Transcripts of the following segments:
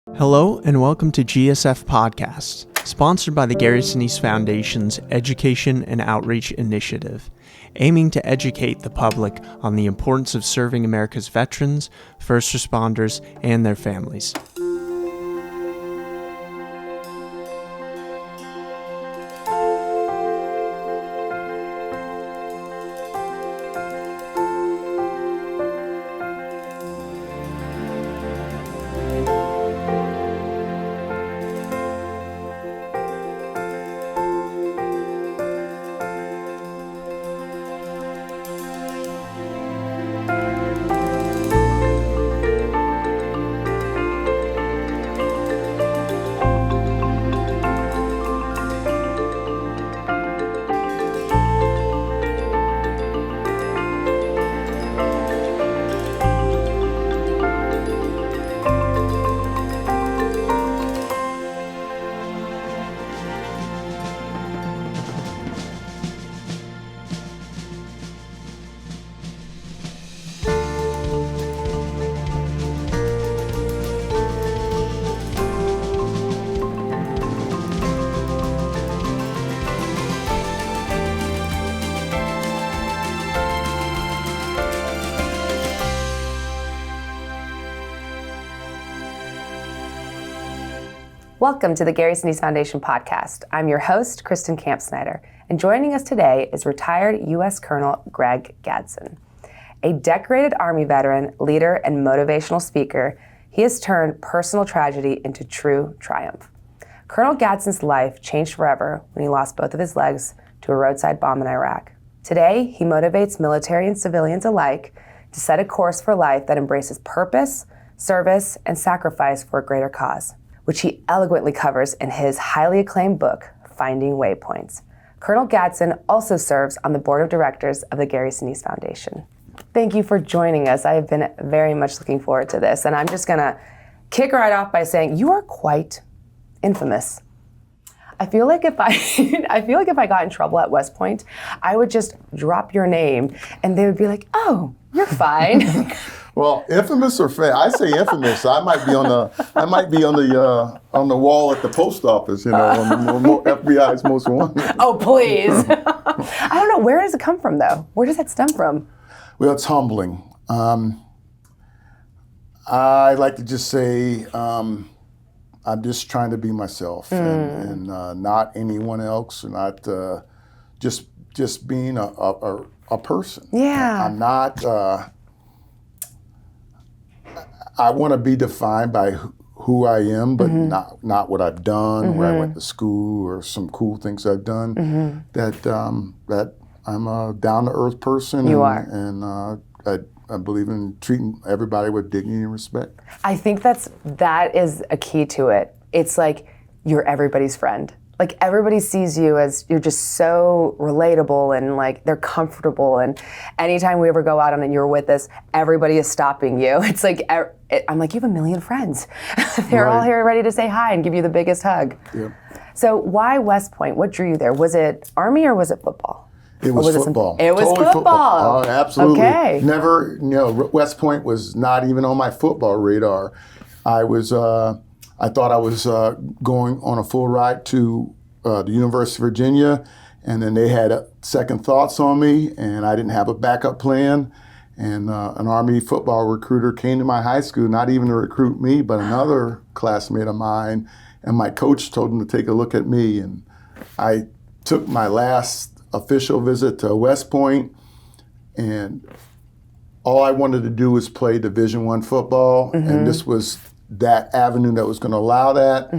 Hello and welcome to GSF Podcast, sponsored by the Gary Sinise Foundation's Education and Outreach Initiative, aiming to educate the public on the importance of serving America's veterans, first responders, and their families. Welcome to the Gary Sinise Foundation podcast. I'm your host, Cristin and joining us today is retired U.S. Colonel Greg Gadson. A decorated Army veteran, leader, and motivational speaker, he has turned personal tragedy into true triumph. Colonel Gadson's life changed forever when he lost both of his legs to a roadside bomb in Iraq. Today, he motivates military and civilians alike to set a course for life that embraces purpose, service, and sacrifice for a greater cause, which he eloquently covers in his highly acclaimed book, Finding Waypoints. Colonel Gadson also serves on the board of directors of the Gary Sinise Foundation. Thank you for joining us. I have been very much looking forward to this, and I'm just gonna kick right off by saying you are quite infamous. I feel like if I got in trouble at West Point, I would just drop your name, and they would be like, "Oh, you're fine." Well, infamous or fake? I say infamous. I might be on the wall at the post office, on the FBI's most wanted. Oh, please. I don't know. Where does it come from, though? Where does that stem from? Well, it's humbling. I like to just say I'm just trying to be myself and not anyone else, and not just being a person. Yeah. I'm not. I want to be defined by who I am, but not what I've done, where I went to school, or some cool things I've done. That I'm a down-to-earth person. You are. And I believe in treating everybody with dignity and respect. I think that is a key to it. It's like you're everybody's friend. Like everybody sees you as you're just so relatable and like they're comfortable. And anytime we ever go out and you're with us, everybody is stopping you. It's like, I'm like, you have a million friends. They're all here ready to say hi and give you the biggest hug. Yep. So why West Point? What drew you there? Was it Army or was it football? It was football. It was totally football. Oh, absolutely. Okay. Never, West Point was not even on my football radar. I thought I was going on a full ride to the University of Virginia, and then they had second thoughts on me, and I didn't have a backup plan. And an Army football recruiter came to my high school, not even to recruit me, but another classmate of mine, and my coach told him to take a look at me. And I took my last official visit to West Point, and all I wanted to do was play Division I football, and this was that avenue that was going to allow that.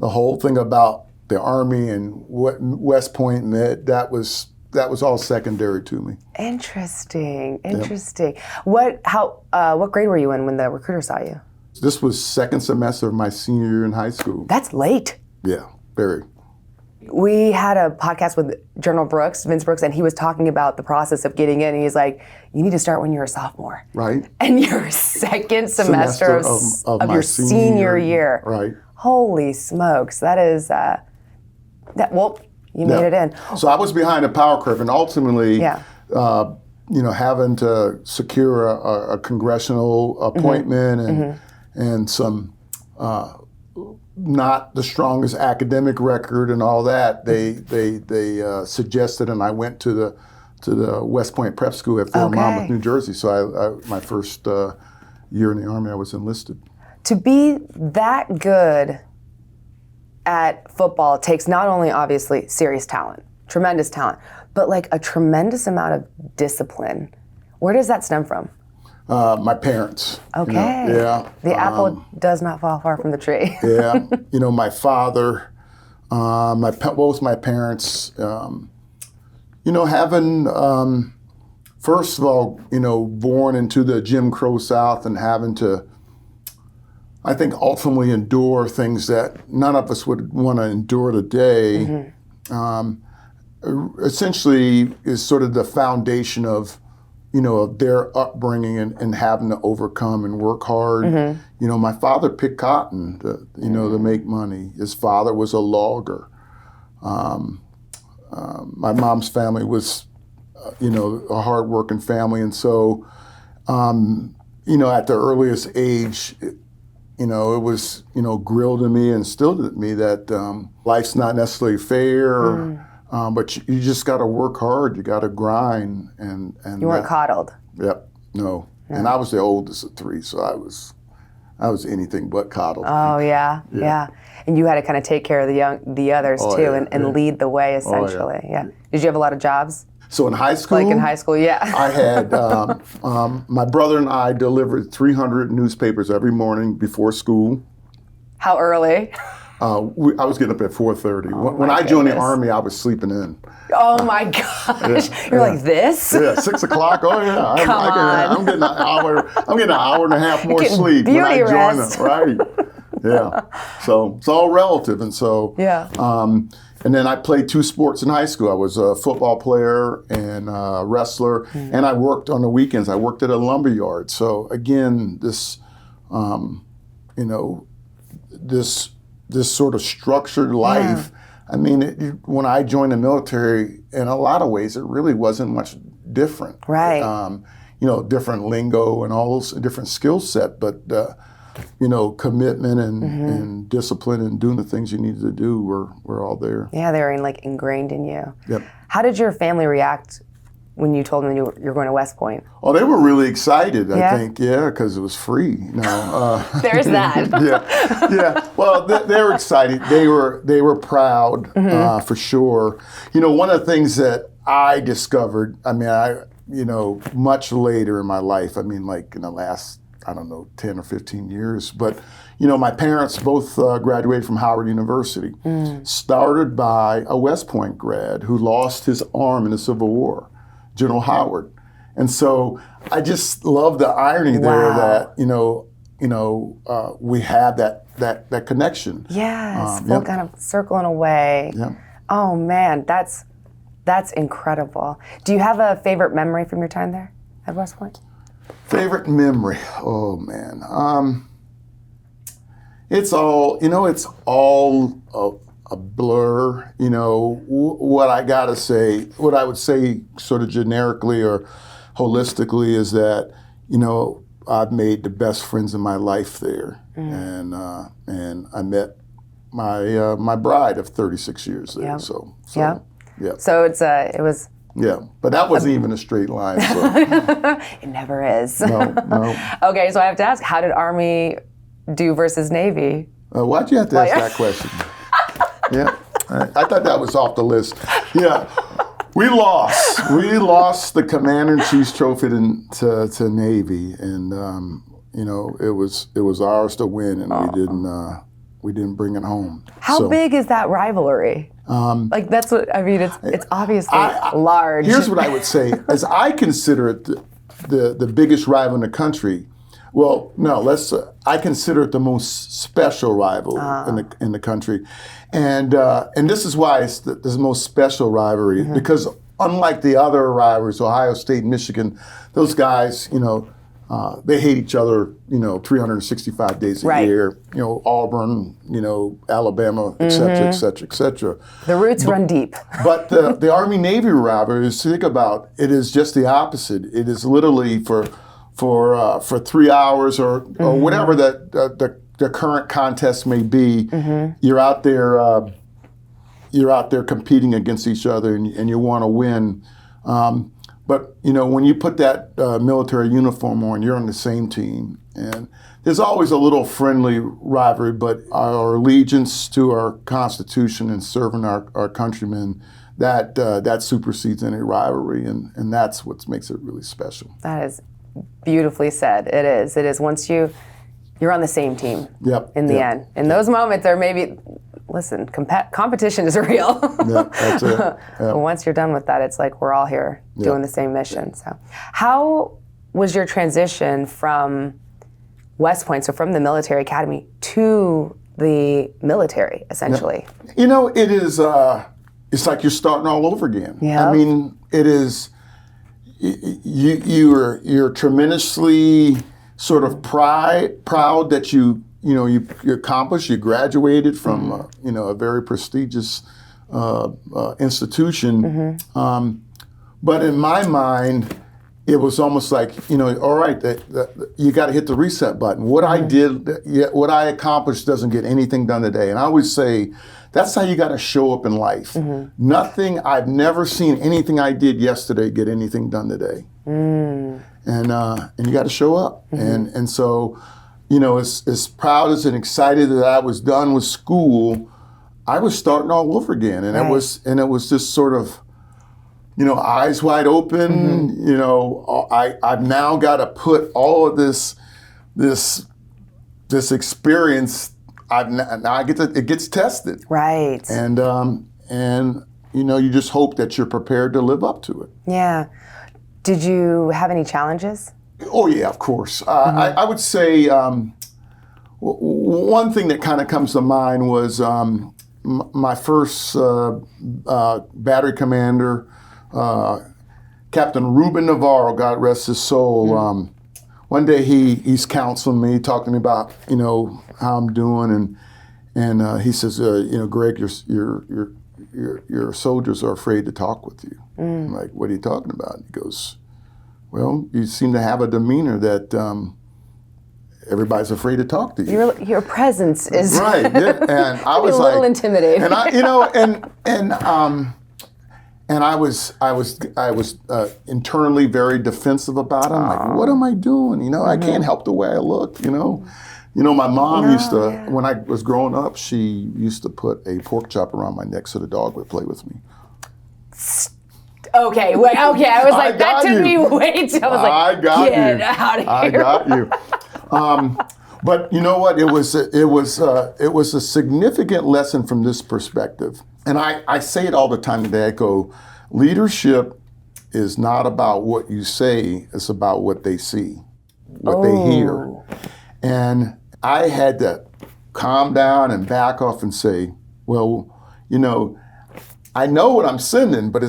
The whole thing about the Army and what West Point, and that was all secondary to me. Interesting. Yep. What grade were you in when the recruiter saw you? This was second semester of my senior year in high school. That's late. Yeah, very. We had a podcast with General Vince Brooks, and he was talking about the process of getting in. And he's like, you need to start when you're a sophomore. Right. And your second semester of your senior year. Right. Holy smokes. That is, you made it in. So I was behind the power curve, and ultimately, having to secure a congressional appointment and some not the strongest academic record and all that, they suggested, and I went to the West Point Prep School at Fort Monmouth, New Jersey. So my first year in the Army, I was enlisted. To be that good at football takes not only obviously serious talent, tremendous talent, but like a tremendous amount of discipline. Where does that stem from? My parents. Okay. Yeah. The apple does not fall far from the tree. Yeah. My father, both my parents, having, first of all, born into the Jim Crow South and having to, I think, ultimately endure things that none of us would want to endure today, essentially is sort of the foundation of their upbringing and having to overcome and work hard. My father picked cotton, to make money. His father was a logger. My mom's family was, a hardworking family. And so, at the earliest age, it was, grilled in me and instilled in me that life's not necessarily fair. But you just got to work hard. You got to grind, and you weren't coddled. Yep, no. Yeah. And I was the oldest of three, so I was anything but coddled. Oh yeah. And you had to kind of take care of the others too, and lead the way essentially. Yeah. Did you have a lot of jobs? So in high school? Like in high school, yeah. I had, my brother and I delivered 300 newspapers every morning before school. How early? I was getting up at 4:30. When I joined the Army, I was sleeping in. Oh my gosh! Yeah, You're like this? Yeah, 6 o'clock. Oh yeah, I'm getting an hour and a half more sleep when I join them. Right? Yeah. So it's all relative, and so yeah. And then I played 2 sports in high school. I was a football player and a wrestler, and I worked on the weekends. I worked at a lumber yard. So again, this sort of structured life. I mean, when I joined the military, in a lot of ways, it really wasn't much different. Right. Different lingo and all those different skill set, but commitment and discipline and doing the things you needed to do were all there. Yeah, they were ingrained in you. Yep. How did your family react when you told them you were going to West Point? Oh, they were really excited, I think, because it was free. There's that. Yeah. Well, they were excited. They were proud, for sure. One of the things that I discovered, much later in my life, like in the last, 10 or 15 years, but, my parents both graduated from Howard University, started by a West Point grad who lost his arm in the Civil War. General Howard. And so I just love the irony there that, we have that connection. Yes, full kind of circling away. Yeah. Oh man, that's incredible. Do you have a favorite memory from your time there at West Point? Favorite memory? Oh man. It's all a blur. What I would say sort of generically or holistically is that, I've made the best friends in my life there. And I met my bride of 36 years there. Yep. So yeah. So it was. Yeah, but that wasn't even a straight line. So. It never is. No. Okay, so I have to ask, how did Army do versus Navy? Why'd you have to ask that question? Yeah, I thought that was off the list. Yeah, we lost. We lost the Commander-in-Chief's trophy to Navy, and it was ours to win, and we didn't bring it home. How big is that rivalry? That's what I mean. It's obviously large. Here's what I would say: as I consider it the biggest rival in the country. Well, no, I consider it the most special rival in the country, and this is why it's the most special rivalry, because unlike the other rivalries, Ohio State and Michigan, those guys, they hate each other, 365 days a year. Auburn, Alabama, et cetera, et cetera, et cetera. The roots run deep. But the Army-Navy rivalry, think about it, is just the opposite. It is literally for 3 hours or whatever that the the current contest may be, you're out there competing against each other, and you want to win. But when you put that military uniform on, you're on the same team, and there's always a little friendly rivalry. But our allegiance to our Constitution and serving our countrymen, that supersedes any rivalry, and that's what makes it really special. That is beautifully said. It is. It is. Once you're on the same team. Yep. In the end, in those moments, there may be. Listen, competition is real. Yeah, that's it. Yeah. But once you're done with that, it's like we're all here doing the same mission. So, how was your transition from West Point, so from the military academy, to the military, essentially? It is. It's like you're starting all over again. Yeah. I mean, it is. You're tremendously sort of proud that you accomplished. You graduated from a very prestigious institution. But in my mind, it was almost like all right, you got to hit the reset button. What I accomplished doesn't get anything done today. And I always say that's how you got to show up in life. I've never seen anything I did yesterday get anything done today. And you got to show up. And so. As proud as and excited that I was done with school, I was starting all over again, and it was just sort of, eyes wide open. I've now got to put all of this experience. It gets tested, right? And you just hope that you're prepared to live up to it. Yeah. Did you have any challenges? Oh yeah, of course. I would say one thing that kind of comes to mind was my first battery commander, Captain Ruben Navarro, God rest his soul. One day he's counseling me, talking to me about how I'm doing, and he says, Greg, your soldiers are afraid to talk with you. I'm like, what are you talking about? He goes, well, you seem to have a demeanor that everybody's afraid to talk to you. Your presence is right, and I was a little intimidating. And I was internally very defensive about it. I'm like, what am I doing? I can't help the way I look. My mom used to, when I was growing up, she used to put a pork chop around my neck so the dog would play with me. Okay, wait, okay. I was like, that took me way too. I was like, get out of here. I got you. But you know what? It was a significant lesson from this perspective. And I say it all the time today. I go, leadership is not about what you say, it's about what they see, what they hear. And I had to calm down and back off and say, well, I know what I'm sending, but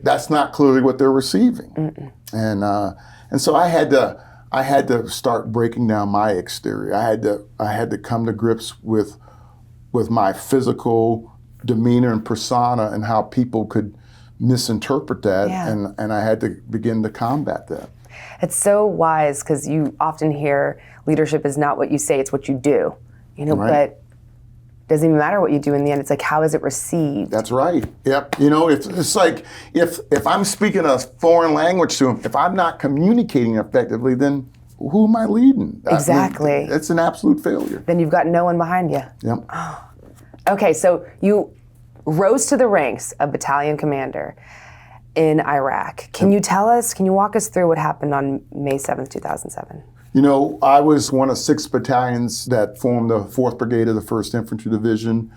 that's not clearly what they're receiving. And so I had to start breaking down my exterior. I had to come to grips with my physical demeanor and persona and how people could misinterpret that, and I had to begin to combat that. It's so wise, because you often hear leadership is not what you say, it's what you do. Right. But it doesn't even matter what you do in the end. It's like, how is it received? That's right. Yep. It's like if I'm speaking a foreign language to them, if I'm not communicating effectively, then who am I leading? Exactly. It's an absolute failure. Then you've got no one behind you. Yep. Okay, so you rose to the ranks of battalion commander in Iraq. Can you walk us through what happened on May 7th, 2007? I was one of 6 battalions that formed the 4th Brigade of the 1st Infantry Division.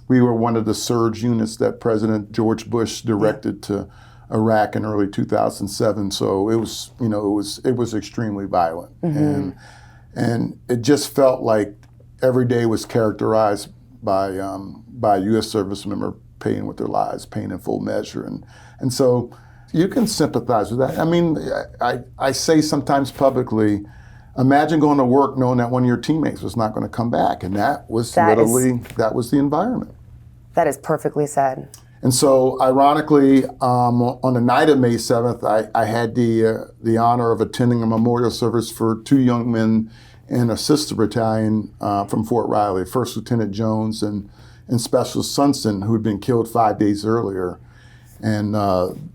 We were one of the surge units that President George Bush directed to Iraq in early 2007. So it was extremely violent, and it just felt like every day was characterized by U.S. service member paying with their lives, paying in full measure, and so you can sympathize with that. I mean, I say sometimes publicly, imagine going to work knowing that one of your teammates was not going to come back, and that was the environment. That is perfectly said. And so, ironically, on the night of May 7th, I had the honor of attending a memorial service for 2 young men and a sister battalion from Fort Riley, First Lieutenant Jones and Specialist Sunson, who had been killed 5 days earlier. And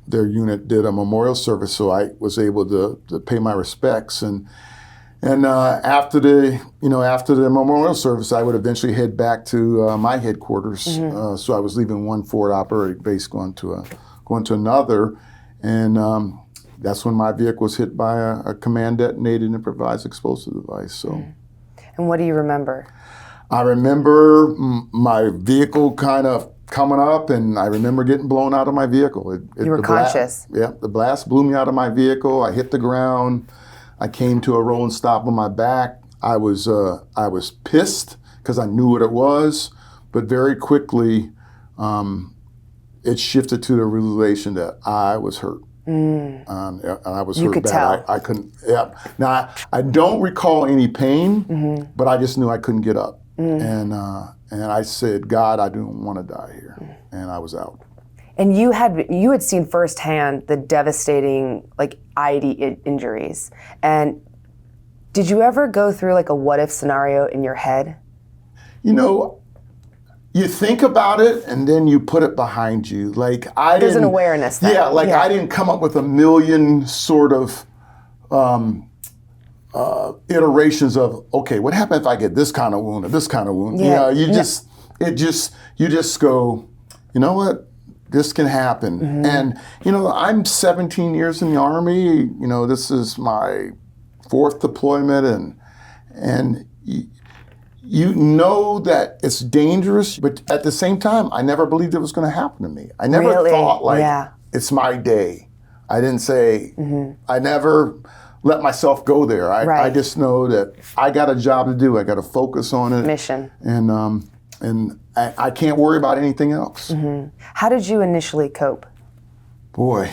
their unit did a memorial service, so I was able to pay my respects. And after the memorial service, I would eventually head back to my headquarters. So I was leaving one forward operating base, going to another, and that's when my vehicle was hit by a command detonated improvised explosive device. So. And what do you remember? I remember my vehicle kind of coming up, and I remember getting blown out of my vehicle. You were conscious? The blast blew me out of my vehicle. I hit the ground. I came to a rolling stop on my back. I was pissed because I knew what it was, but very quickly it shifted to the realization that I was hurt. And I was hurt bad. Tell. I couldn't. Yeah. Now I don't recall any pain, but I just knew I couldn't get up. And I said, God, I don't want to die here. And I was out. And you had seen firsthand the devastating IED injuries. And did you ever go through a what if scenario in your head? You think about it and then you put it behind you. There's an awareness then. Yeah, I didn't come up with a million sort of iterations of, okay, what happens if I get this kind of wound or this kind of wound? Yeah. You just go, you know what? This can happen. And, I'm 17 years in the Army. This is my 4th deployment, and you know that it's dangerous, but at the same time, I never believed it was going to happen to me. I never thought it's my day. I didn't say, I never let myself go there. I just know that I got a job to do. I got to focus on it. Mission. And I can't worry about anything else. How did you initially cope? Boy,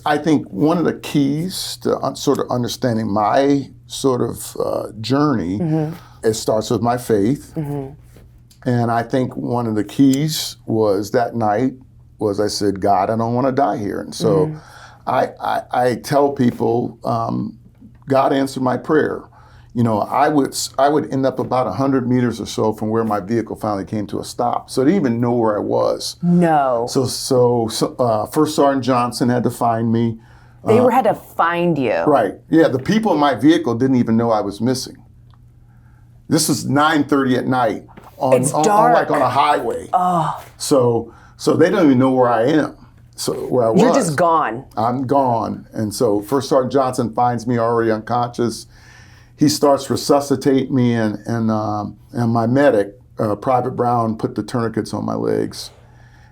I think one of the keys to sort of understanding my sort of journey, it starts with my faith. And I think one of the keys was that night was I said, God, I don't want to die here. And so I tell people, God answered my prayer. I would end up about 100 meters or so from where my vehicle finally came to a stop. So I didn't even know where I was. No. So First Sergeant Johnson had to find me. They had to find you. Right. Yeah, the people in my vehicle didn't even know I was missing. This is 9:30 at night it's dark. on a highway. Oh. So they don't even know where I am. So where I was. You're just gone. I'm gone. And so First Sergeant Johnson finds me already unconscious. He starts resuscitate me, and my medic, Private Brown, put the tourniquets on my legs.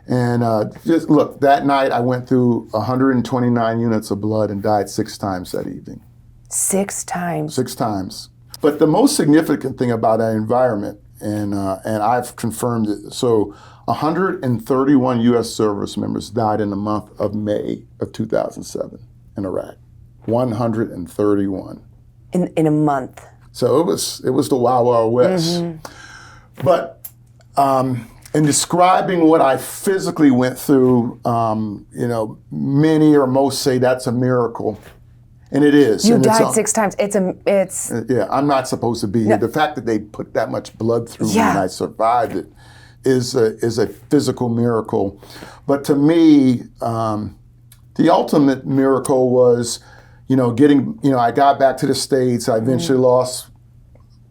And just look, that night I went through 129 units of blood and died 6 times that evening. 6 times? 6 times. But the most significant thing about that environment, and I've confirmed it, so 131 U.S. service members died in the month of May of 2007 in Iraq. 131. In a month. So it was the Wild Wild West. But in describing what I physically went through, many or most say that's a miracle. And it is. You died 6 times. It's. Yeah, I'm not supposed to be here. The fact that they put that much blood through me and I survived it is a physical miracle. But to me, the ultimate miracle was, I got back to the States. I eventually lost.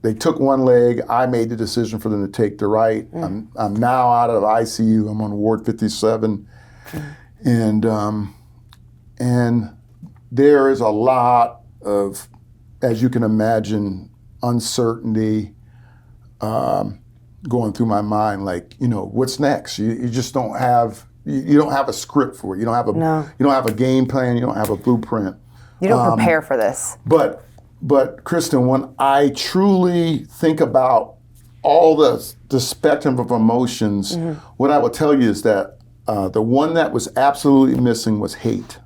They took one leg. I made the decision for them to take the right. I'm now out of ICU. I'm on Ward 57, and there is a lot of, as you can imagine, uncertainty going through my mind. What's next? You just don't have. You don't have a script for it. You don't have a game plan. You don't have a blueprint. You don't prepare for this. But Cristin, when I truly think about all the spectrum of emotions, what I will tell you is that the one that was absolutely missing was hate.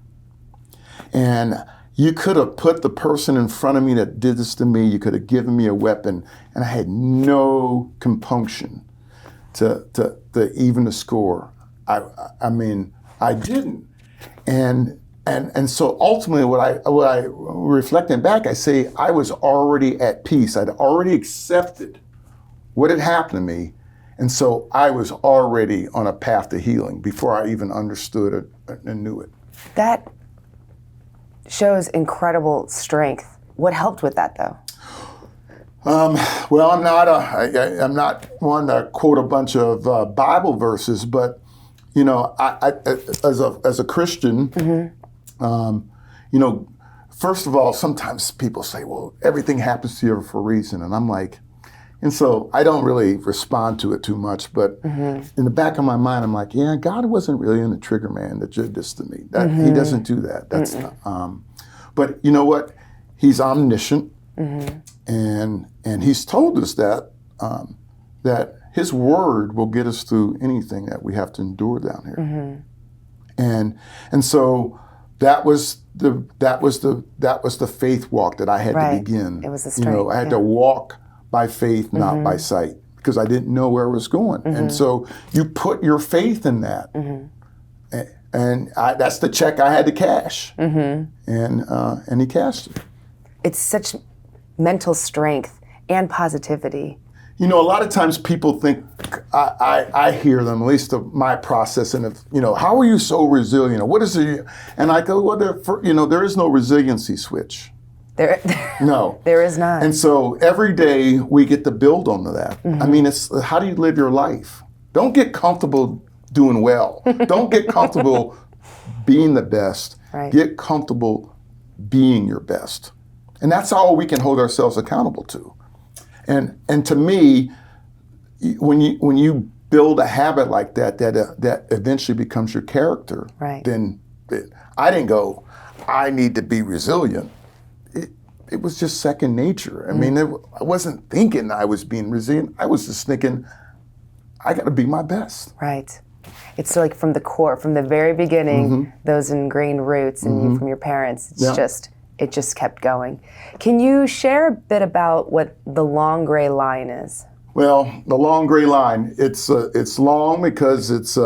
And you could have put the person in front of me that did this to me, you could have given me a weapon, and I had no compunction to even the score. I mean, I didn't. And And so ultimately, what I reflecting back, I say I was already at peace. I'd already accepted what had happened to me, and so I was already on a path to healing before I even understood it and knew it. That shows incredible strength. What helped with that, though? Well, I'm not one to quote a bunch of Bible verses, but you know, I as a Christian, you know, first of all, sometimes people say, "Well, everything happens to you for a reason," and I'm like, and so I don't really respond to it too much. But in the back of my mind, I'm like, yeah, God wasn't really in the trigger man that did this to me. That He doesn't do that. That's not, but you know what? He's omniscient. And He's told us that that His word will get us through anything that we have to endure down here. And so that was the faith walk that I had to begin. It was the strength. You know, I had to walk by faith, not by sight, because I didn't know where I was going. And so you put your faith in that. And that's the check I had to cash. And He cashed it. It's such mental strength and positivity. You know, a lot of times people think, I hear them, at least of my processing of, you know, how are you so resilient? What is it? And I go, well, there is no resiliency switch. No. There is not. And so every day we get to build onto that. I mean, it's how do you live your life? Don't get comfortable doing well. Don't get comfortable being the best. Right. Get comfortable being your best. And that's all we can hold ourselves accountable to. And to me, when you build a habit like that eventually becomes your character, then I didn't go, I need to be resilient. It was just second nature. I mean, I wasn't thinking I was being resilient. I was just thinking, I got to be my best. Right. It's like from the core, from the very beginning, those ingrained roots in you from your parents. It's it just kept going. Can you share a bit about what the long gray line is? Well, the long gray line, it's long because it's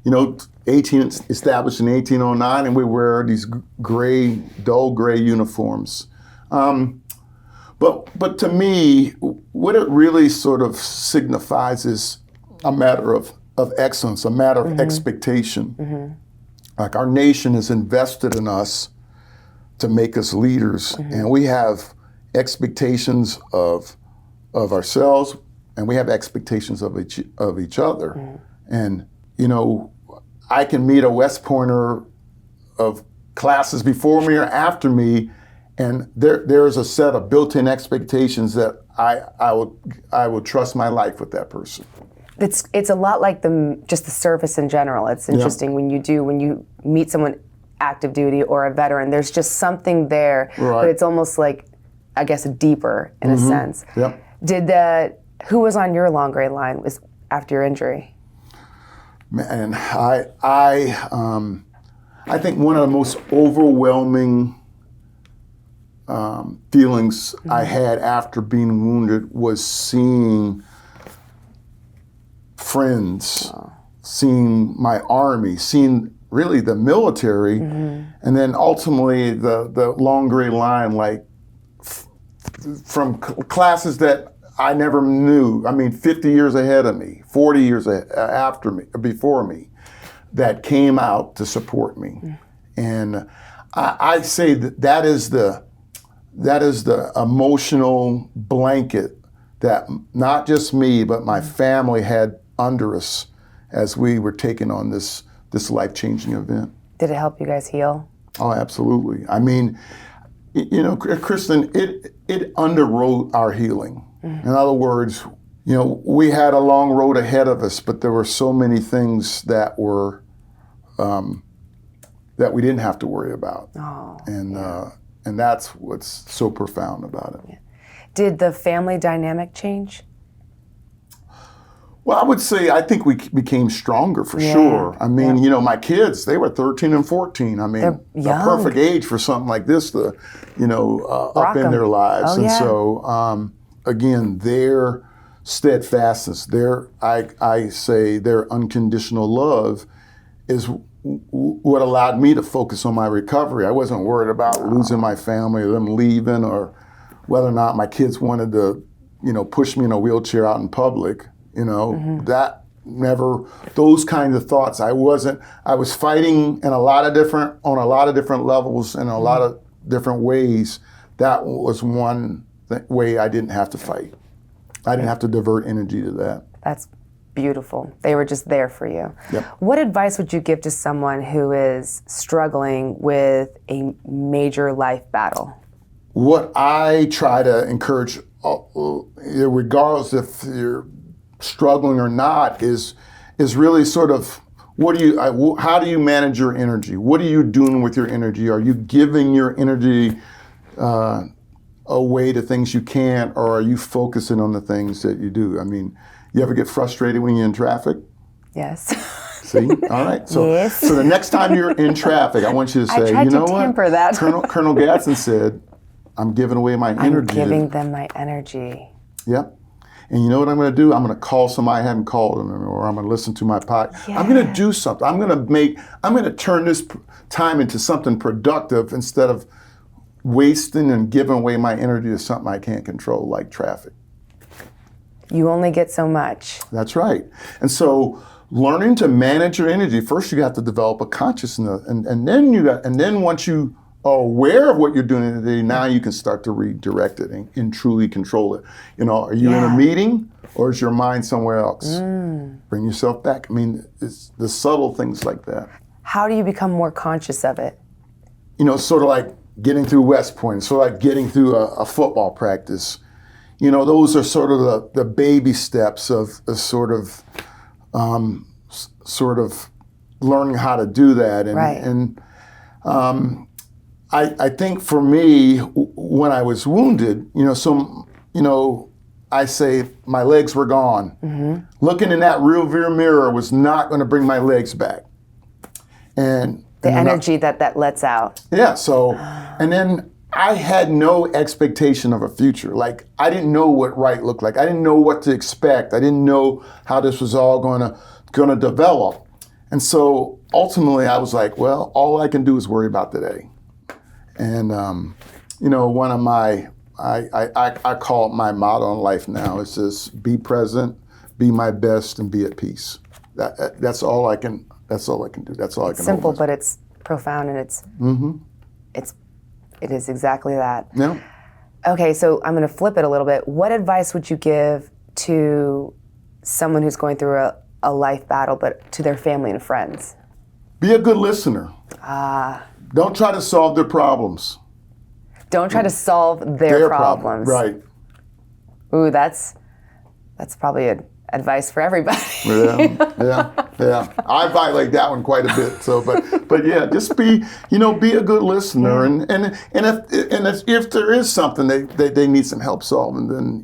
established in 1809, and we wear these dull gray uniforms. But to me, what it really sort of signifies is a matter of excellence, a matter of expectation. Like our nation has invested in us to make us leaders, and we have expectations of ourselves, and we have expectations of each other. And you know, I can meet a West Pointer of classes before me or after me, and there's a set of built-in expectations that I will trust my life with that person. It's a lot like just the service in general. It's interesting when you meet someone active duty or a veteran, there's just something there, but it's almost like, I guess, deeper in a sense. Who was on your long gray line after your injury? Man, I think one of the most overwhelming feelings I had after being wounded was seeing friends, seeing my army, seeing really the military, and then ultimately the long gray line, like from classes that I never knew. I mean, 50 years ahead of me, 40 years after me, before me, that came out to support me. And I say that is the emotional blanket that not just me, but my family had under us as we were taking on this life-changing event. Did it help you guys heal? Oh, absolutely. I mean, you know, Cristin, it underwrote our healing. In other words, you know, we had a long road ahead of us, but there were so many things that were that we didn't have to worry about. And that's what's so profound about it. Did the family dynamic change? Well, I would say I think we became stronger for sure. I mean, you know, my kids, they were 13 and 14. I mean, a perfect age for something like this to, you know, up in their lives. And so, again, their steadfastness, I say their unconditional love is what allowed me to focus on my recovery. I wasn't worried about losing my family or them leaving or whether or not my kids wanted to, push me in a wheelchair out in public. That never, those kinds of thoughts. I was fighting on a lot of different levels and a lot of different ways. That was one way I didn't have to fight. I didn't have to divert energy to that. That's beautiful. They were just there for you. Yep. What advice would you give to someone who is struggling with a major life battle? What I try to encourage, regardless if you're struggling or not, is really sort of how do you manage your energy? What are you doing with your energy? Are you giving your energy away to things you can't, or are you focusing on the things that you do? I mean, you ever get frustrated when you're in traffic? Yes. See? All right. So, Yes. So the next time you're in traffic, I want you to say, I tried you know to what? temper that. Colonel Gadson said, I'm giving away my energy. I'm giving them my energy. Yep. And you know what I'm going to do? I'm going to call somebody I haven't called them, or I'm going to listen to my podcast. Yeah. I'm going to do something. I'm going to turn this time into something productive instead of wasting and giving away my energy to something I can't control, like traffic. You only get so much. That's right. And so learning to manage your energy, first you have to develop a consciousness, and then once you are aware of what you're doing today, now you can start to redirect it and truly control it. Are you in a meeting, or is your mind somewhere else? Bring yourself back. I mean, it's the subtle things like that. How do you become more conscious of it? Sort of like getting through West Point, sort of like getting through a football practice. Those are sort of the baby steps of sort of learning how to do that. And, Right. and I think for me, when I was wounded, I say my legs were gone. Mm-hmm. Looking in that rear view mirror was not going to bring my legs back. And The energy that lets out. Yeah, so, and then I had no expectation of a future. Like, I didn't know what right looked like. I didn't know what to expect. I didn't know how this was all gonna develop. And so ultimately I was like, well, all I can do is worry about today. And one of my, I call it my motto in life now. It's just be present, be my best, and be at peace. That's all I can do. That's all I can Simple, hold. but it's profound, and it is exactly that. Yeah. Okay, so I'm going to flip it a little bit. What advice would you give to someone who's going through a life battle, but to their family and friends? Be a good listener. Don't try to solve their problems. Don't try to solve their problems. Right. Ooh, that's probably advice for everybody. Yeah. I violate that one quite a bit. So, but yeah, just be a good listener, and if there is something they need some help solving, then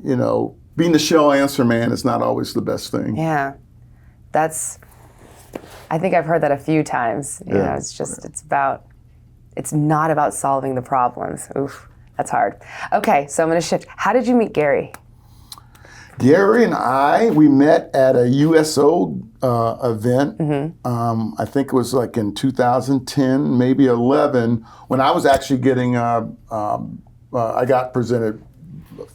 being the shell answer man is not always the best thing. Yeah, I think I've heard that a few times. It's not about solving the problems. Oof, that's hard. Okay, so I'm going to shift. How did you meet Gary? Gary and we met at a USO event. Mm-hmm. I think it was like in 2010, maybe 11, when I was actually getting, I got presented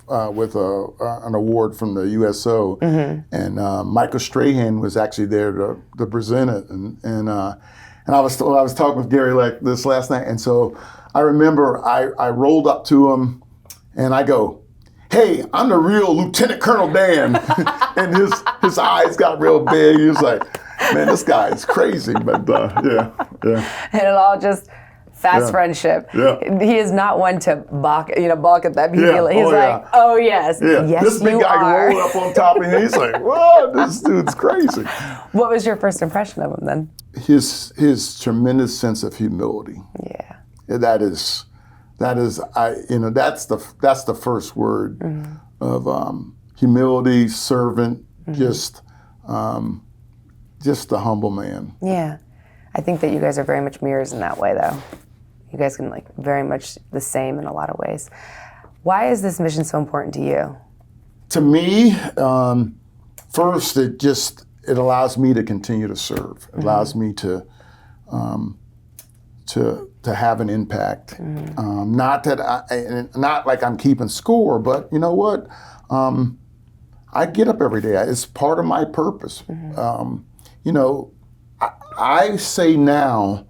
with an award from the USO, mm-hmm. and Michael Strahan was actually there to present it, and I was talking with Gary like this last night, and so I remember I rolled up to him, and I go, "Hey, I'm the real Lieutenant Colonel Dan," and his eyes got real big. He was like, "Man, this guy is crazy," but yeah. And it all just. Fast friendship. Yeah. He is not one to balk at that. He's like, oh yes, yes, this big you guy are. rolled up on top of him. He's like, "Whoa, this dude's crazy." What was your first impression of him then? His tremendous sense of humility. Yeah. That's the first word, mm-hmm. of humility, servant, mm-hmm. just a humble man. Yeah. I think that you guys are very much mirrors in that way, though. You guys can very much the same in a lot of ways. Why is this mission so important to you? To me, first, it allows me to continue to serve. It allows me to to have an impact. Not like I'm keeping score, but you know what? I get up every day. It's part of my purpose. You know, I say now,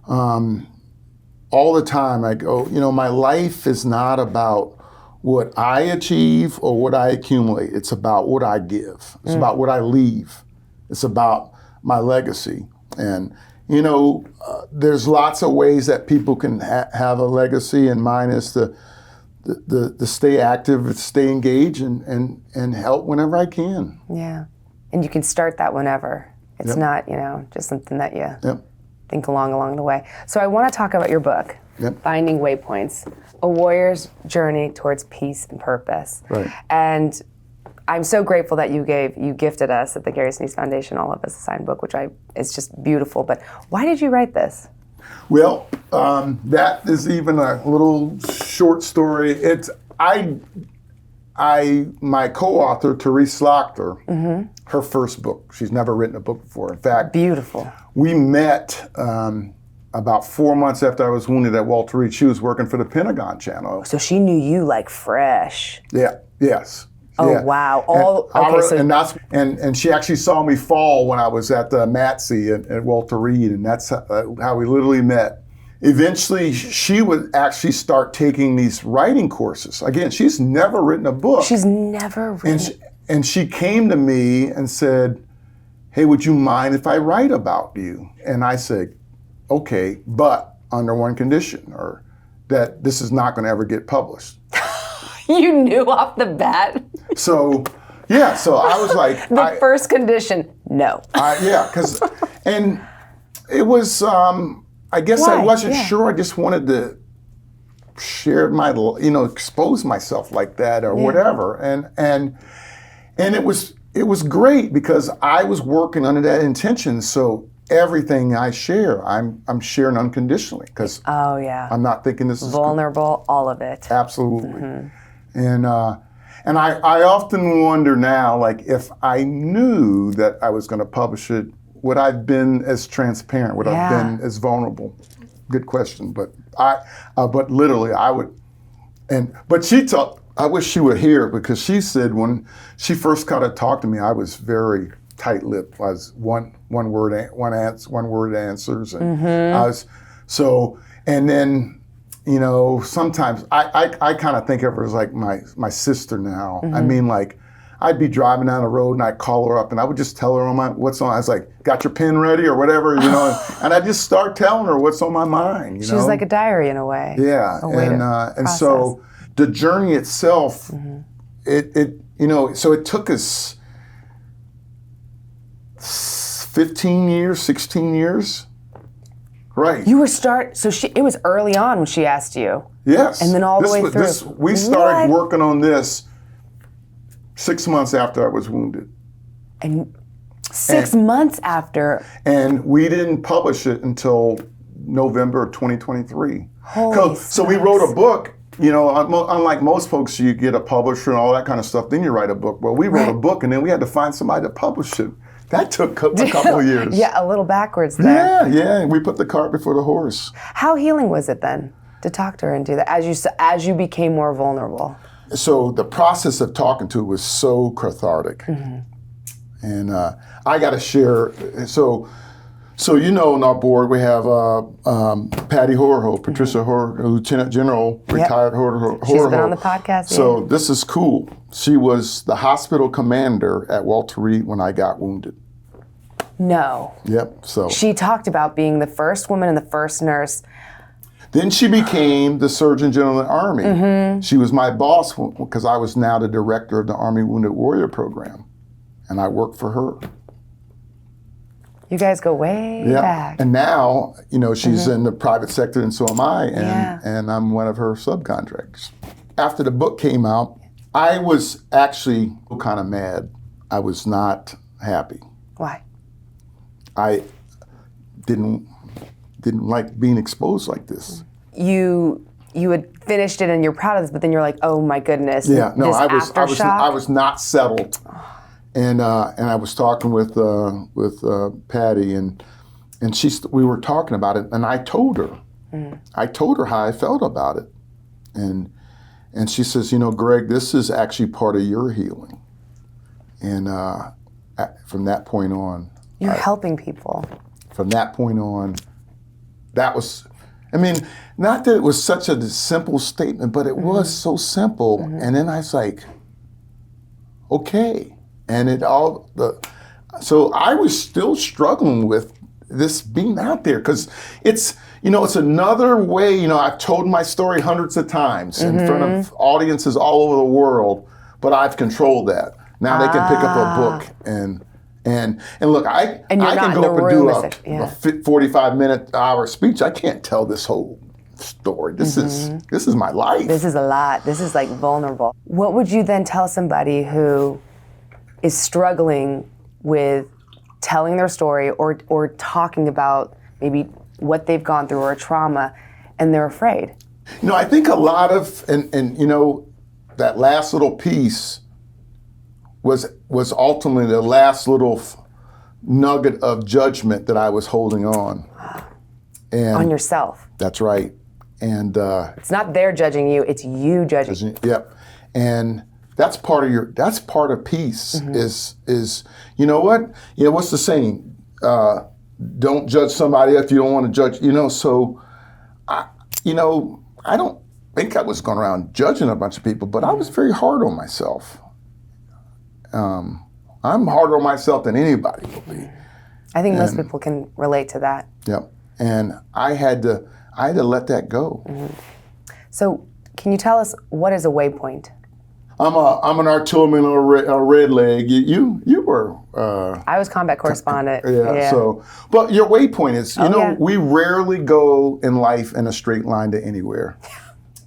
all the time, I go, you know, my life is not about what I achieve or what I accumulate. It's about what I give. It's about what I leave. It's about my legacy. And, you know, there's lots of ways that people can have a legacy, and mine is to stay active, stay engaged, and help whenever I can. Yeah. And you can start that whenever. It's not, you know, just something that you think along the way. So I want to talk about your book, Finding Waypoints, A Warrior's Journey Towards Peace and Purpose. Right. And I'm so grateful that you gifted us at the Gary Sinise Foundation, all of us, a signed book, which is just beautiful. But why did you write this? Well, that is even a little short story. It's my co-author, Therese Lochter, her first book. She's never written a book before. In fact, beautiful. We met about 4 months after I was wounded at Walter Reed. She was working for the Pentagon Channel. So she knew you like fresh. Yeah. Yes. Oh, yeah. Wow. And she actually saw me fall when I was at the MATSE at Walter Reed, and that's how we literally met. Eventually, she would actually start taking these writing courses. Again, she's never written a book. She's never written. And she came to me and said, "Hey, would you mind if I write about you?" And I said, "Okay, but under one condition, or that this is not going to ever get published." You knew off the bat. So I was like, the first condition, no. And it was, I guess Why? I wasn't sure. I just wanted to share expose myself like that or whatever. And it was great because I was working under that intention. So everything I share, I'm sharing unconditionally because I'm not thinking this is vulnerable, all of it. Absolutely. And I often wonder now, like, if I knew that I was going to publish it, would I have been as transparent? Would I have been as vulnerable? Good question. But but literally, I would. But I wish she were here, because she said when she first kind of talked to me, I was very tight-lipped. I was one word answers, and I was and then. You know, sometimes I kind of think of her as like my sister now. I mean, like, I'd be driving down the road and I'd call her up and I would just tell her what's on. I was like, "Got your pen ready?" or whatever, you know. And I just start telling her what's on my mind. She's like a diary in a way. Yeah, and so the journey itself, it so it took us 15 years, 16 years. Right. You were it was early on when she asked you. Yes. And then all the way through. We started working on this 6 months after I was wounded. And 6 months after. And we didn't publish it until November of 2023. So we wrote a book. You know, unlike most folks, you get a publisher and all that kind of stuff, then you write a book. Well, we wrote a book, and then we had to find somebody to publish it. That took a couple of years. Yeah, a little backwards there. Yeah. We put the cart before the horse. How healing was it then to talk to her and do that as you became more vulnerable? So the process of talking to her was so cathartic. And I got to share. So you know, on our board we have Patty Horho, Patricia Horho, Lieutenant General, retired Horho. She's been on the podcast. So this is cool. She was the hospital commander at Walter Reed when I got wounded. No. Yep. So she talked about being the first woman and the first nurse. Then she became the Surgeon General of the Army. She was my boss because I was now the director of the Army Wounded Warrior Program, and I worked for her. You guys go way back. And now, you know, she's in the private sector, and so am I, and I'm one of her subcontractors. After the book came out, I was actually kind of mad. I was not happy. Why? I didn't like being exposed like this. You had finished it and you're proud of this, but then you're like, oh my goodness. Yeah, no, I aftershock? was not settled. And I was talking with Patty, and we were talking about it, and I told her. I told her how I felt about it. And she says, Greg, this is actually part of your healing. And from that point on. You're helping people. From that point on, that was, not that it was such a simple statement, but it was so simple. And then I was like, okay. And so I was still struggling with this being out there, because it's another way. I've told my story hundreds of times in front of audiences all over the world, but I've controlled that. Now they can pick up a book and look, I can go up and do a 45-minute, hour speech. I can't tell this whole story. This is my life. This is a lot. This is like vulnerable. What would you then tell somebody who is struggling with telling their story or talking about maybe what they've gone through or a trauma, and they're afraid? I think a lot of, and that last little piece was ultimately the last little nugget of judgment that I was holding on. And on yourself. That's right. And it's not they're judging you, it's you judging. Yep. And that's part of peace is what? What's the saying? Don't judge somebody if you don't want to judge, so I don't think I was going around judging a bunch of people, but I was very hard on myself. I'm harder on myself than anybody will be. I think most people can relate to that. Yep. And I had to let that go. So can you tell us, what is a waypoint? I'm an artilleryman on a red leg. You were. I was combat correspondent. Yeah. So, but your waypoint is, we rarely go in life in a straight line to anywhere.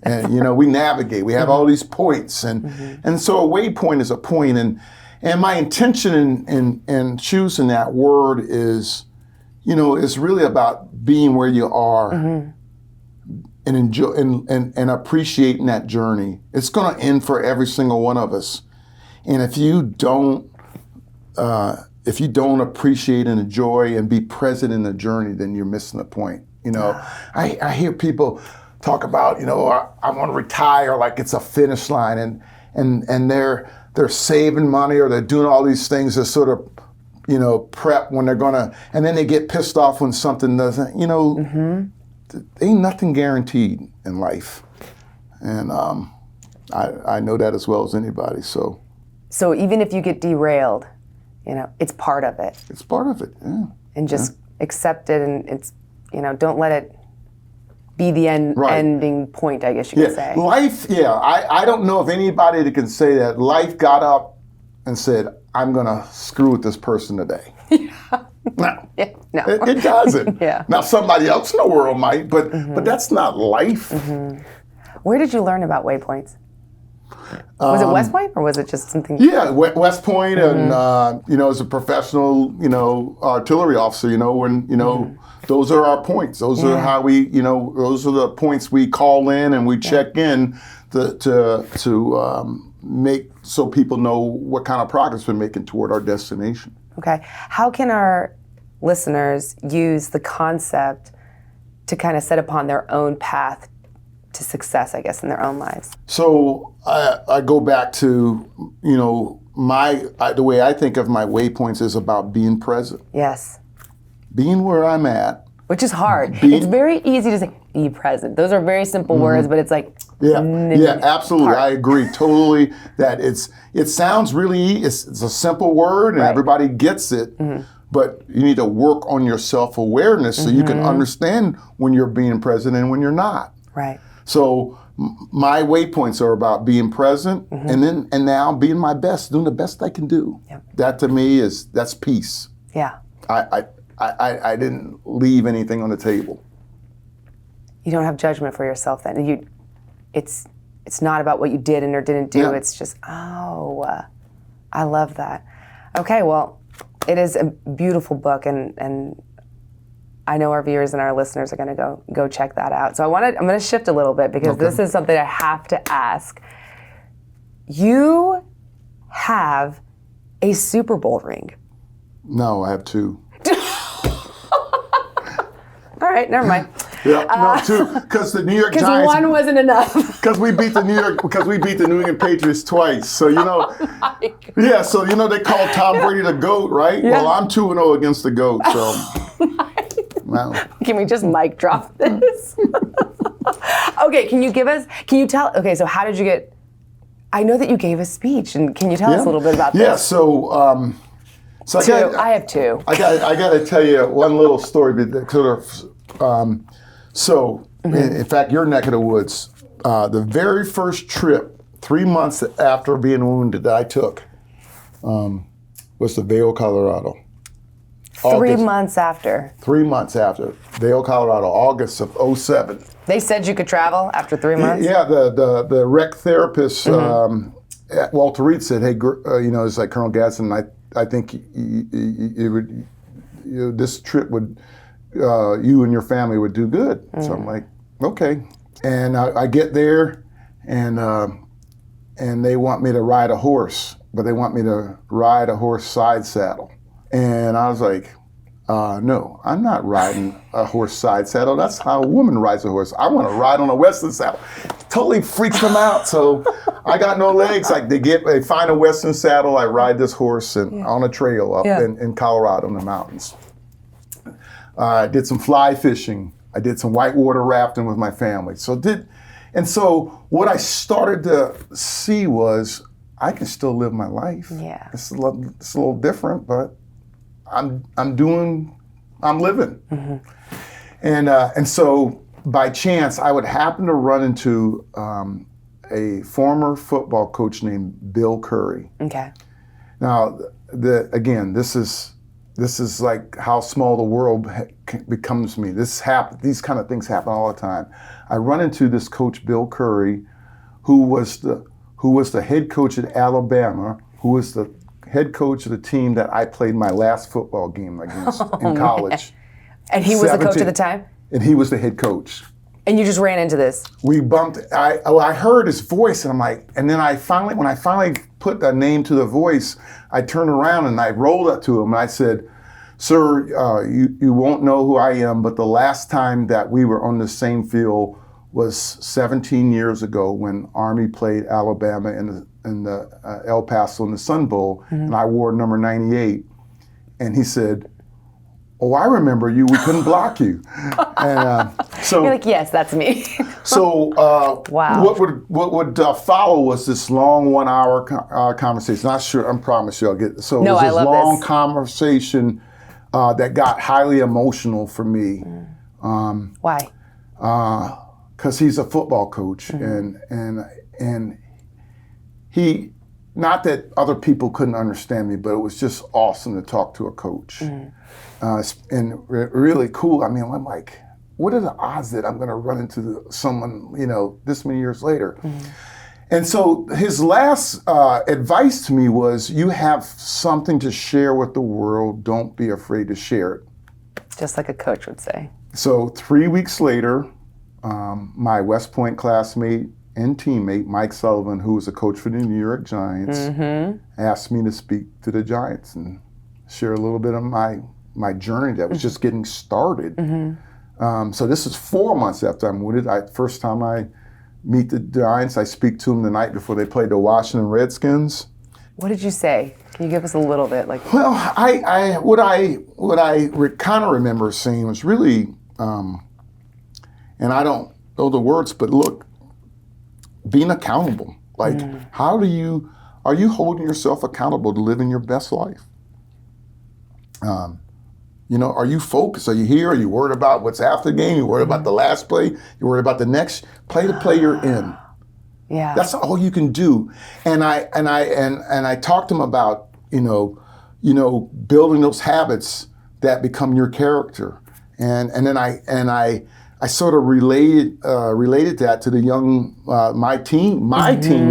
And we navigate. We have all these points, and so a waypoint is a point. And my intention in choosing that word is, is really about being where you are and enjoy and appreciating that journey. It's going to end for every single one of us, and if you don't appreciate and enjoy and be present in the journey, then you're missing the point. I hear people talk about, I want to retire like it's a finish line, and they're saving money, or they're doing all these things to sort of, prep when they're gonna, and then they get pissed off when something doesn't, ain't nothing guaranteed in life. And I know that as well as anybody, so. So even if you get derailed, it's part of it. It's part of it, yeah. And just accept it, and it's, don't let it be the ending point, I guess you could say. Life, I don't know of anybody that can say that life got up and said, I'm going to screw with this person today. No. No. It doesn't. Yeah. Now, somebody else in the world might, but that's not life. Where did you learn about waypoints? Was it West Point, or was it just something? Yeah, West Point, and as a professional, artillery officer, when those are our points. Those are how we, those are the points we call in and we check in to make so people know what kind of progress we're making toward our destination. Okay, how can our listeners use the concept to kind of set upon their own path to success, I guess, in their own lives? So I go back to, the way I think of my waypoints is about being present. Yes. Being where I'm at. Which is hard. It's very easy to say, be present. Those are very simple words, but it's like, yeah, absolutely. Hard. I agree totally that it sounds really, it's a simple word and everybody gets it. But you need to work on your self-awareness so you can understand when you're being present and when you're not. Right. So my waypoints are about being present and now being my best, doing the best I can do. Yep. That to me that's peace. Yeah. I didn't leave anything on the table. You don't have judgment for yourself then. It's not about what you did or didn't do. Yeah. It's just, I love that. Okay, well, it is a beautiful book, and I know our viewers and our listeners are going to go check that out. So I'm going to shift a little bit because this is something I have to ask. You have a Super Bowl ring. No, I have two. right, never mind. Yeah, no, two, because the New York Because Giants. one wasn't enough. Because we beat the New England Patriots twice. So Oh my God. yeah. So they call Tom Brady the GOAT, right? Yeah. Well, I'm 2-0 against the GOAT. So wow. Can we just mic drop this? Okay, can you tell, okay, so how did you get, I know that you gave a speech, and can you tell us a little bit about this? Yeah. So I have two. I got to tell you one little story. In fact, your neck of the woods, the very first trip, 3 months after being wounded, that I took was to Vail, Colorado. 3 months after. 3 months after, Vail, Colorado, August of '07. They said you could travel after 3 months? Yeah, the rec therapist at Walter Reed said, "Hey, it's like Colonel Gadson. I think this trip would you and your family would do good." So I'm like, okay. And I get there, and they want me to ride a horse, but they want me to ride a horse side saddle. And I was like, no, I'm not riding a horse side saddle. That's how a woman rides a horse. I want to ride on a Western saddle. Totally freaks them out. So I got no legs. Like they find a Western saddle. I ride this horse on a trail up in Colorado in the mountains. I did some fly fishing. I did some whitewater rafting with my family. So what I started to see was I can still live my life. Yeah. It's a little different, but I'm living. Mm-hmm. And so by chance, I would happen to run into a former football coach named Bill Curry. Okay. Now, this is like how small the world becomes me. These kind of things happen all the time. I run into this coach, Bill Curry, who was the head coach at Alabama, who was the head coach of the team that I played my last football game against in college. And he was the coach at the time? And he was the head coach. And you just ran into this? We bumped. I heard his voice, and I'm like, and then when I finally put a name to the voice, I turned around and I rolled up to him and I said, "Sir, you won't know who I am, but the last time that we were on the same field was 17 years ago when Army played Alabama in the El Paso in the Sun Bowl, and I wore number 98." And he said, "Oh, I remember you. We couldn't block you." And so you're like, "Yes, that's me." So wow. What would follow was this long 1 hour conversation. Not sure. I promise you I'll get. So it was this long conversation that got highly emotional for me. Why? Because he's a football coach, and he, not that other people couldn't understand me, but it was just awesome to talk to a coach, and really cool. I mean, I'm like, what are the odds that I'm going to run into someone, this many years later? And so his last advice to me was, you have something to share with the world. Don't be afraid to share it. Just like a coach would say. So 3 weeks later, my West Point classmate and teammate, Mike Sullivan, who was a coach for the New York Giants, asked me to speak to the Giants and share a little bit of my journey that was just getting started. So this is 4 months after I'm wounded. First time I meet the Giants, I speak to them the night before they played the Washington Redskins. What did you say? Can you give us a little bit? Well, what I kind of remember saying was really, and I don't know the words, but look, being accountable. Are you holding yourself accountable to living your best life? Are you focused? Are you here? Are you worried about what's after the game? You worried about the last play? You worried about the next play you're in? Yeah. That's all you can do. And I talked to him about, building those habits that become your character. And then I sort of related that to the young my team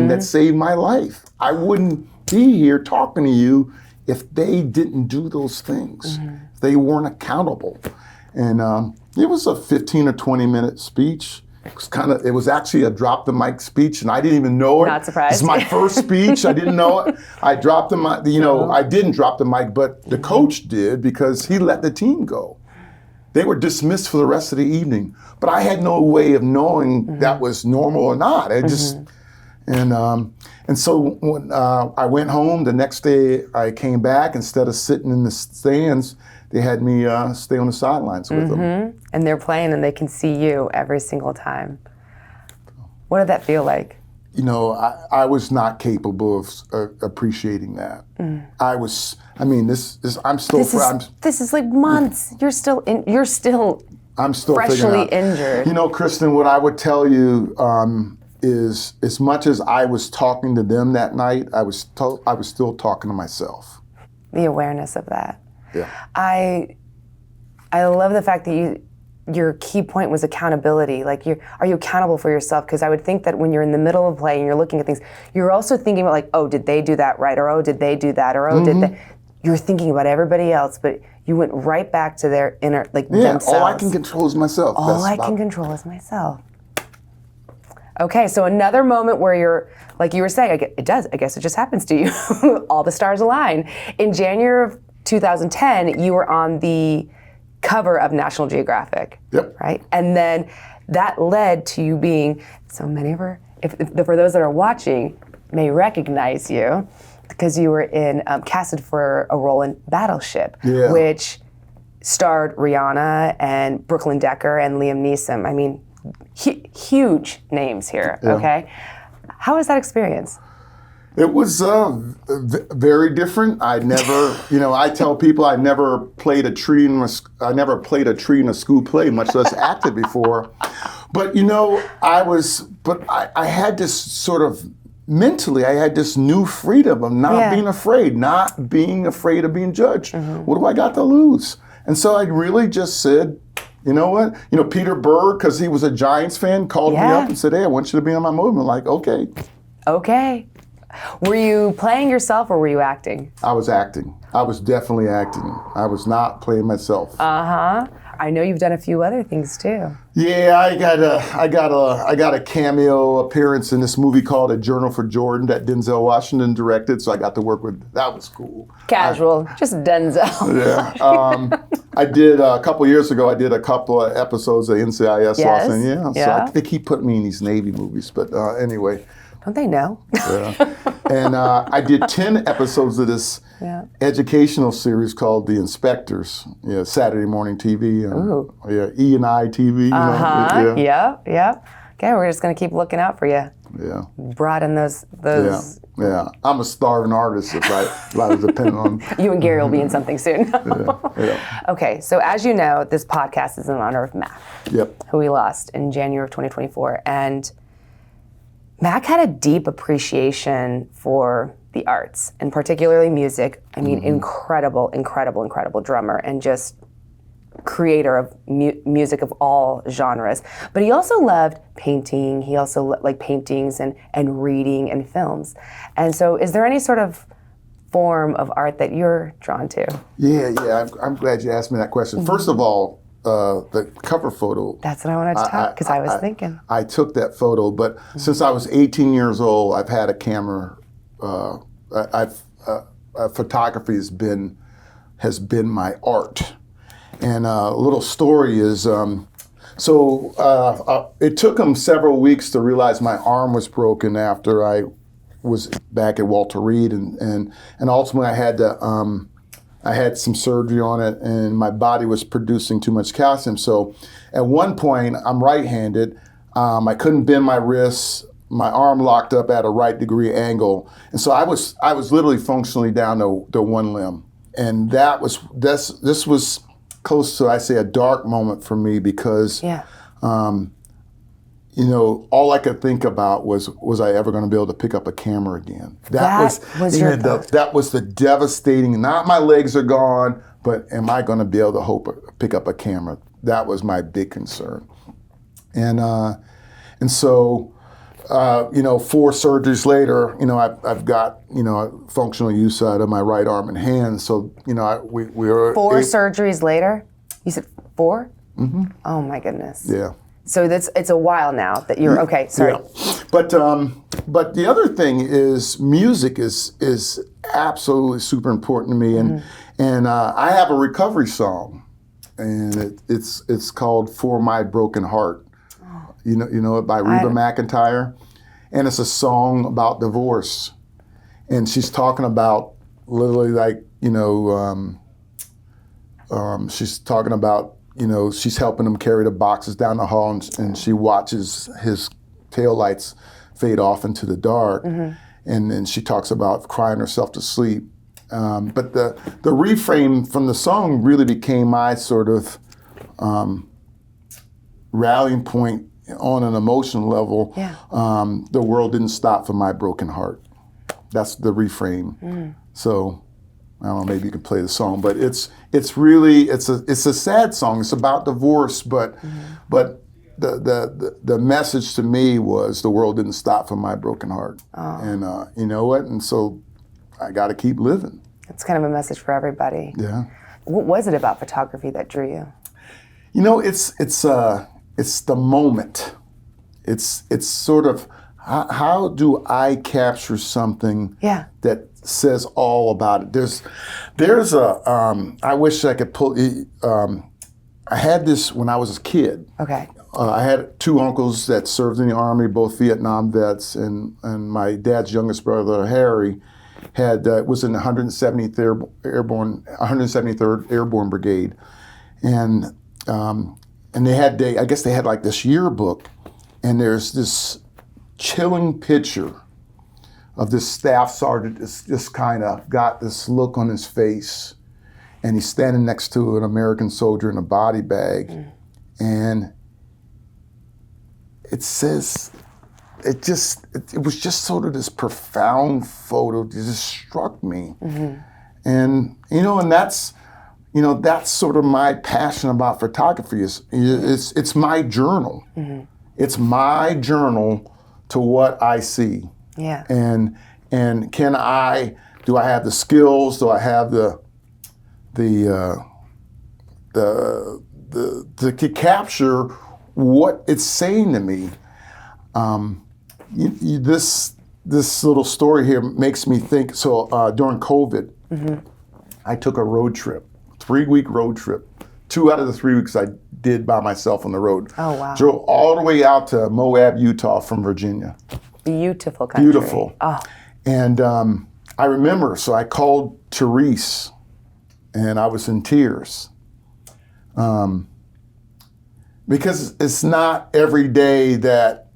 that saved my life. I wouldn't be here talking to you if they didn't do those things. If they weren't accountable. And it was a 15 or 20 minute speech. It was actually a drop the mic speech, and I didn't even know it. Not surprised. It's my first speech. I didn't know it. I dropped the mic. I didn't drop the mic, but the coach did because he let the team go. they were dismissed for the rest of the evening. But I had no way of knowing that was normal or not. I just, and so when I went home, the next day I came back, instead of sitting in the stands, they had me stay on the sidelines with them. And they're playing and they can see you every single time. What did that feel like? You know, I was not capable of appreciating that. This is like months. I'm still freshly figuring out. injured. You know, Cristin, what I would tell you is, as much as I was talking to them that night, I was still talking to myself. The awareness of that. Yeah. I love the fact that your key point was accountability. Like, are you accountable for yourself? Because I would think that when you're in the middle of play and you're looking at things, you're also thinking about, like, oh, did they do that right? Or, oh, did they do that? Or, oh, did they? You're thinking about everybody else, but you went right back to their inner, themselves. All I can control is myself. All I can control is myself. Okay, so another moment where you're, like you were saying, I guess it just happens to you. All the stars align. In January of 2010, you were on the cover of National Geographic. Yep. Right? And then that led to you being, so many of our, for those that are watching, may recognize you because you were casted for a role in Battleship, which starred Rihanna and Brooklyn Decker and Liam Neeson. I mean, huge names here, okay? How was that experience? It was very different. I never, I tell people I never played a tree in a school play, much less acted before. But I had this sort of, mentally, I had this new freedom of not being afraid of being judged. What do I got to lose? And so I really just said, you know what? Peter Berg, because he was a Giants fan, called me up and said, hey, I want you to be on my movie. I'm like, okay. Okay. Were you playing yourself or were you acting? I was acting. I was definitely acting. I was not playing myself. I know you've done a few other things too. Yeah, I got a cameo appearance in this movie called A Journal for Jordan that Denzel Washington directed, so I got to work with. That was cool. Casual, just Denzel. Yeah. I did a couple years ago. I did a couple of episodes of NCIS. Yes. So they keep putting me in these Navy movies, but anyway. Don't they know? Yeah. And I did 10 episodes of this educational series called The Inspectors. Saturday morning TV. E&I TV. Yeah. Okay, we're just gonna keep looking out for you. Yeah. Broaden those. Yeah. I'm a starving artist if I was dependent on. You and Gary will be in something soon. Okay, so as you know, this podcast is in honor of Mac. Yep. Who we lost in January of 2024, and Mac had a deep appreciation for the arts, and particularly music. I mean, incredible drummer and just creator of music of all genres. But he also loved painting. He also liked paintings and reading and films. And so is there any sort of form of art that you're drawn to? Yeah. I'm glad you asked me that question. First of all, the cover photo. That's what I wanted to talk, because I was thinking. I took that photo, but since I was 18 years old, I've had a camera. Photography has been my art. And a little story is, it took them several weeks to realize my arm was broken after I was back at Walter Reed, and ultimately I had some surgery on it, and my body was producing too much calcium. So at one point, I'm right-handed. I couldn't bend my wrists. My arm locked up at a right degree angle. And so I was literally functionally down to one limb. And this was close to, I say, a dark moment for me because, all I could think about was I ever going to be able to pick up a camera again? That was the devastating, not my legs are gone, but am I going to be able to pick up a camera? That was my big concern. And so, 4 surgeries later, I've got, functional use out of my right arm and hand. So, we were 4 surgeries later? You said 4? Mm-hmm. Oh my goodness. Yeah. So it's a while now that you're okay. Sorry. Yeah. But the other thing is music is absolutely super important to me, and I have a recovery song, and it's called "For My Broken Heart." Oh. You know it by Reba McEntire, and it's a song about divorce, and she's talking about literally like she's talking about she's helping him carry the boxes down the hall, and she watches his taillights fade off into the dark, and then she talks about crying herself to sleep. But the reframe from the song really became my sort of rallying point on an emotional level. Yeah. The world didn't stop for my broken heart. That's the reframe. So I don't know, maybe you can play the song, but it's really a sad song. It's about divorce, but the message to me was the world didn't stop for my broken heart. And you know what? And so I got to keep living. It's kind of a message for everybody. Yeah. What was it about photography that drew you? It's the moment. It's sort of how do I capture something that says all about it. There's a I wish I could pull. I had this when I was a kid. Okay. I had two uncles that served in the Army, both Vietnam vets, and my dad's youngest brother, Harry, was in the 173rd Airborne Brigade, and I guess they had like this yearbook, and there's this chilling picture of this staff sergeant just kind of got this look on his face, and he's standing next to an American soldier in a body bag, and it says, it was just sort of this profound photo that just struck me. And and that's sort of my passion about photography. It's my journal. It's my journal to what I see. Yeah. And do I have the skills? Do I have to capture what it's saying to me? This little story here makes me think. So during COVID, I took a road trip, 3-week road trip. 2 out of the 3 weeks I did by myself on the road. Oh, wow. Drove all the way out to Moab, Utah from Virginia. Beautiful country. Beautiful. Oh. And I remember, so I called Therese, and I was in tears. Because it's not every day that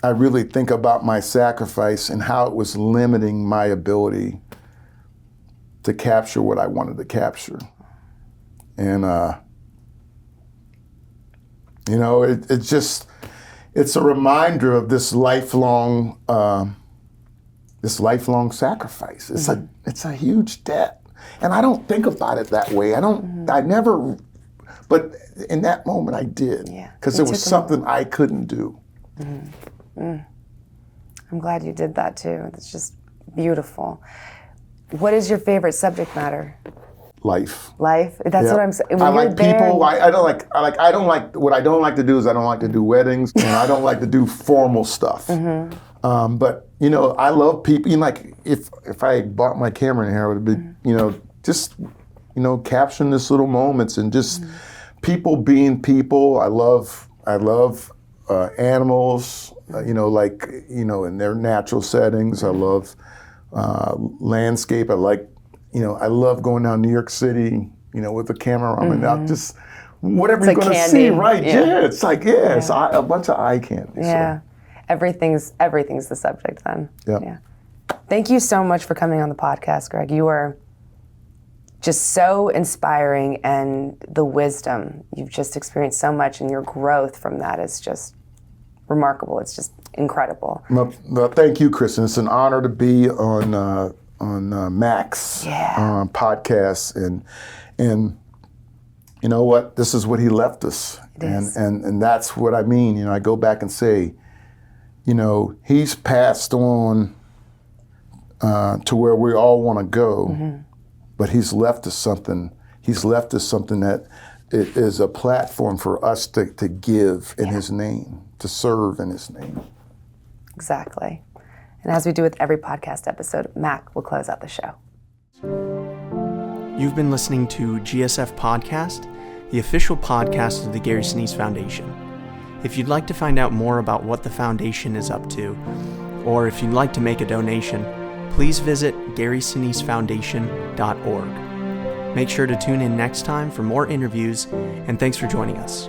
I really think about my sacrifice and how it was limiting my ability to capture what I wanted to capture. And, it's a reminder of this lifelong sacrifice. It's a huge debt. And I don't think about it that way. But in that moment I did. Yeah. Because it was something I couldn't do. I'm glad you did that too. It's just beautiful. What is your favorite subject matter? Life. Life? That's what I'm saying. I like people. I don't like what I don't like to do is I don't like to do weddings, and I don't like to do formal stuff. But I love people. If I bought my camera in here, I would be just capturing this little moments and just people being people. I love animals. In their natural settings. I love landscape. I like. I love going down New York City, with a camera on and just whatever you're going to see, right? Yeah, it's like, it's a bunch of eye candy. Yeah, so. Everything's the subject then. Yep. Yeah. Thank you so much for coming on the podcast, Greg. You are just so inspiring, and the wisdom, you've just experienced so much, and your growth from that is just remarkable. It's just incredible. Well, thank you, Cristin. It's an honor to be on Mac's podcast, and you know what? This is what he left us, and that's what I mean. I go back and say, he's passed on to where we all want to go, but he's left us something. He's left us something that it is a platform for us to give in his name, to serve in his name. Exactly. And as we do with every podcast episode, Mac will close out the show. You've been listening to GSF Podcast, the official podcast of the Gary Sinise Foundation. If you'd like to find out more about what the foundation is up to, or if you'd like to make a donation, please visit GarySiniseFoundation.org. Make sure to tune in next time for more interviews, and thanks for joining us.